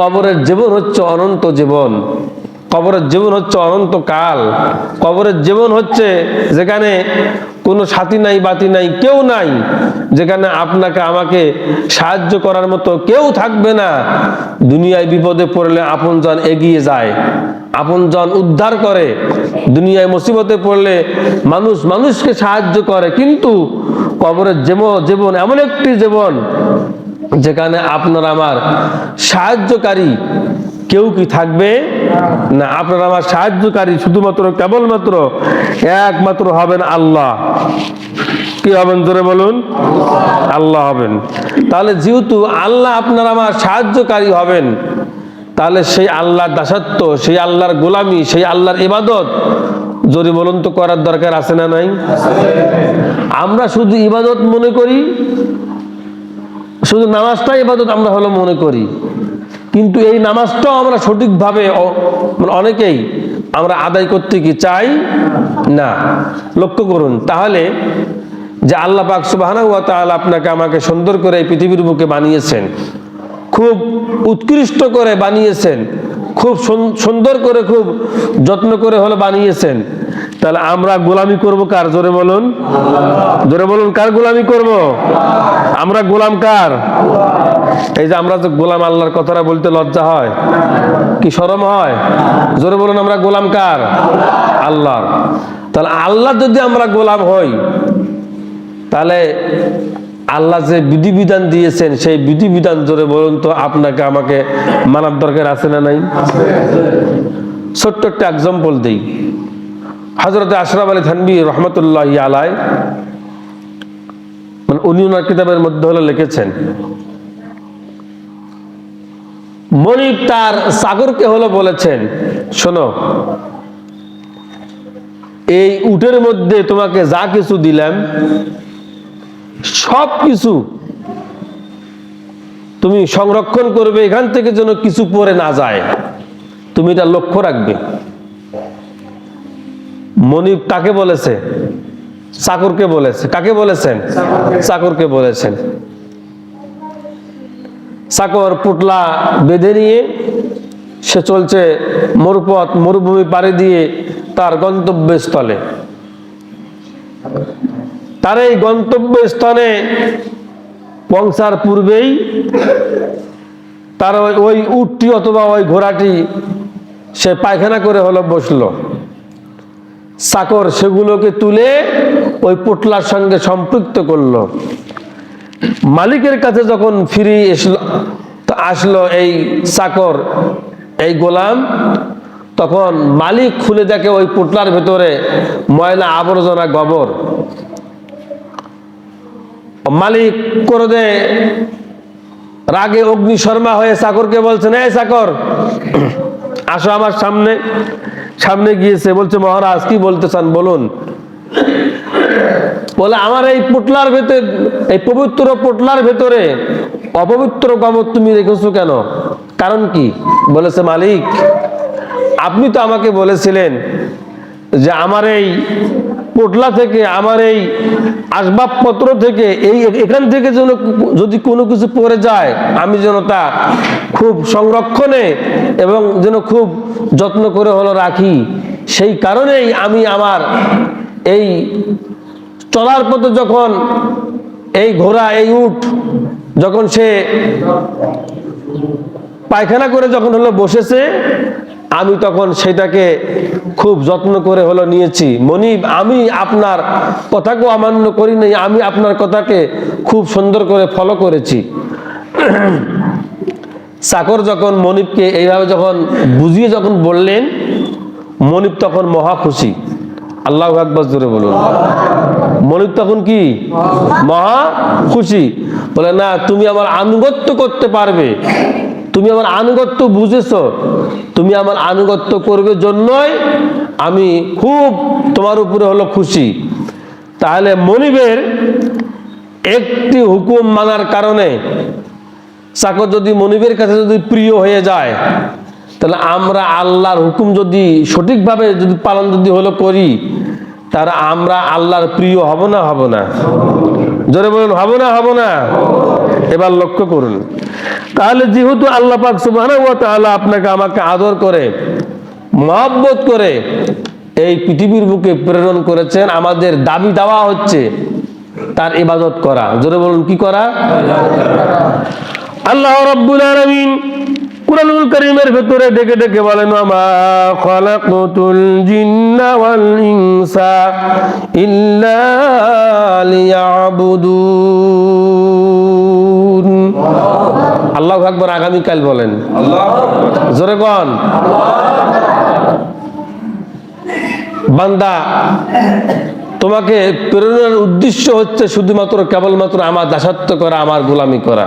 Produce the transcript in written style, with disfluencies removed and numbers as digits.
কবরের জীবন হচ্ছে অনন্ত জীবন, কবরের জীবন হচ্ছে অনন্তকাল, কবরের জীবন হচ্ছে যেখানে কোনো সাথী নাই বাতি নাই, কেউ নাই, যেখানে আপনাকে আমাকে সাহায্য করার মতো কেউ থাকবে না। দুনিয়ায় বিপদে পড়লে আপনজন এগিয়ে যায়, আপনজন উদ্ধার করে, দুনিয়ায় মুসিবতে পড়লে মানুষ মানুষকে সাহায্য করে, কিন্তু কবরের জীবন এমন একটি জীবন যেখানে আপনার আমার সাহায্যকারী কেউ কি থাকবে না। আপনার আমার সাহায্যকারী শুধুমাত্র কেবলমাত্র একমাত্র হবেন আল্লাহ। কি হবেন জোরে বলুন? আল্লাহ হবেন। তাহলে যেহেতু আল্লাহ আপনার আমার সাহায্যকারী হবেন, তাহলে সেই আল্লাহর দাসত্ব, সেই আল্লাহর গোলামি, সেই আল্লাহর ইবাদত জোরে বলুন তো করার দরকার আছে না নাই? আমরা শুধু ইবাদত মনে করি, শুধু নামাজটাই ইবাদত আমরা হলো মনে করি, কিন্তু এই নামাজটাও আমরা সঠিকভাবে অনেকেই আমরা আদায় করতে কি চাই না। লক্ষ্য করুন তাহলে যে আল্লাহ পাক সুবহানাহু ওয়া তাআলা আপনাকে আমাকে সুন্দর করে এই পৃথিবীর বুকে বানিয়েছেন, খুব উৎকৃষ্ট করে বানিয়েছেন, খুব সুন্দর করে খুব যত্ন করে হলো বানিয়েছেন। তাহলে আমরা গোলামি করব কার? জোরে বলুন, জোরে বলুন, কার গোলামি করব? আমরা গোলাম কার? এই যে আমরা যে গোলাম, আল্লাহর কথাটা বলতে লজ্জা হয় কি শরম হয়? জোরে বলুন, আমরা গোলাম কার? আল্লাহর। তাহলে আল্লাহ যদি আমরা গোলাম হই, তাহলে আল্লাহ যে বিধিবিধান দিয়েছেন সেই বিধিবিধান জোরে বলুন তো আপনাকে আমাকে মানার দরকার আছে না নাই? ছোট্ট একটা এক্সাম্পল দিই। হযরত আশরাফ আলী থানভী রহমতুল্লাহি আলাইহি উনি ওনার কিতাবের মধ্যে হলো লিখেছেন, মনিব তার চাকরকে হলো বলেছেন, শোনো, এই উটের মধ্যে তোমাকে যা কিছু দিলাম সব কিছু তুমি সংরক্ষণ করবে, এখান থেকে যেন কিছু পড়ে না যায়, তুমি এটা লক্ষ্য রাখবে। মনিব কাকে বলেছে? চাকরকে বলেছে। কাকে বলেছেন? চাকরকে বলেছেন। চাকর পুটলা বেঁধে নিয়ে সে চলছে মরুপথ, মরুভূমি পাড়ি দিয়ে তার গন্তব্যস্থলে। তার এই গন্তব্যস্থানে পৌঁছার পূর্বেই তার ওই উটটি অথবা ওই ঘোড়াটি সে পায়খানা করে হলো বসলো। চাকর সেগুলোকে তুলে ওই পুটলার সঙ্গে সম্পৃক্ত করলো। মালিকের কাছে যখন ফিরে আসলো এই চাকর, এই গোলাম, তখন মালিক খুলে দেখে ওই পুটলার ভেতরে ময়লা আবর্জনা গোবর। মালিক ক্রোধে রাগে অগ্নিশর্মা হয়ে চাকরকে বলছেন, এই চাকর আসো আমার সামনে। সামনে গিয়েছে, বলছে, মহারাজ কি বলতে চান বলুন। বলে, আমার এই পুটলার ভেতরে, এই পবিত্র পুটলার ভেতরে অপবিত্র গোবর তুমি রেখেছো কেন? কারণ কি? বলেছে, মালিক আপনি তো আমাকে বলেছিলেন যে আমার এই পোটলা থেকে, আমার এই আসবাবপত্র থেকে, এখান থেকে যেন যদি কোনো কিছু পড়ে যায় আমি যেন তা খুব সংরক্ষণে এবং যেন খুব যত্ন করে হলো রাখি। সেই কারণেই আমি আমার এই চলার পথে যখন এই ঘোড়া, এই উট যখন সে পায়খানা করে যখন হলো বসেছে, আমি তখন সেটাকে খুব যত্ন করে হলো নিয়েছি। মনিব, আমি আপনার কথাকে অমান্য করি নাই, আমি আপনার কথাকে খুব সুন্দর করে ফলো করেছি। চাকর যখন মনিবকে এইভাবে যখন বুঝিয়ে যখন বললেন, মনিব তখন মহা খুশি। আল্লাহু আকবার জোরে বলুন। মনিব তখন কি? মহা খুশি। বলে, না, তুমি আমার আনুগত্য করতে পারবে, তুমি আমার আনুগত্য বুঝেছো, তুমি আমার আনুগত্য করবে জন্যই আমি খুব তোমার উপরে হলো খুশি। তাহলে মনিবের একটি হুকুম মানার কারণে চাকর যদি মনিবের কাছে যদি প্রিয় হয়ে যায়, তাহলে আমরা আল্লাহর হুকুম যদি সঠিকভাবে যদি পালন যদি হলো করি, তাহলে আমরা আল্লাহর প্রিয় হব না? হব না? জোরে বলুন, হব না? হব না? এবার লক্ষ্য করুন, তাহলে যেহেতু আল্লাহ পাক সুবহানাহু ওয়া তাআলা আপনাকে আমাকে আদর করে মহব্বত করে এই পৃথিবীর বুকে প্রেরণ করেছেন, আমাদের দাবি দেওয়া হচ্ছে তার ইবাদত করা। জোরে বলুন, কি করা? আল্লাহ রাব্বুল আলামিন কুরআনুল কারীমের ভেতরে ডেকে ডেকে বলেন, মা খালাকতুল জিন্না ওয়াল ইনসা ইল্লা লিয়াবুদুন। আল্লাহু আকবার। আগামীকাল বলেন জোরে কোন। বান্দা, তোমাকে প্রেরণার উদ্দেশ্য হচ্ছে শুধুমাত্র কেবলমাত্র আমার দাসত্ব করা, আমার গোলামি করা।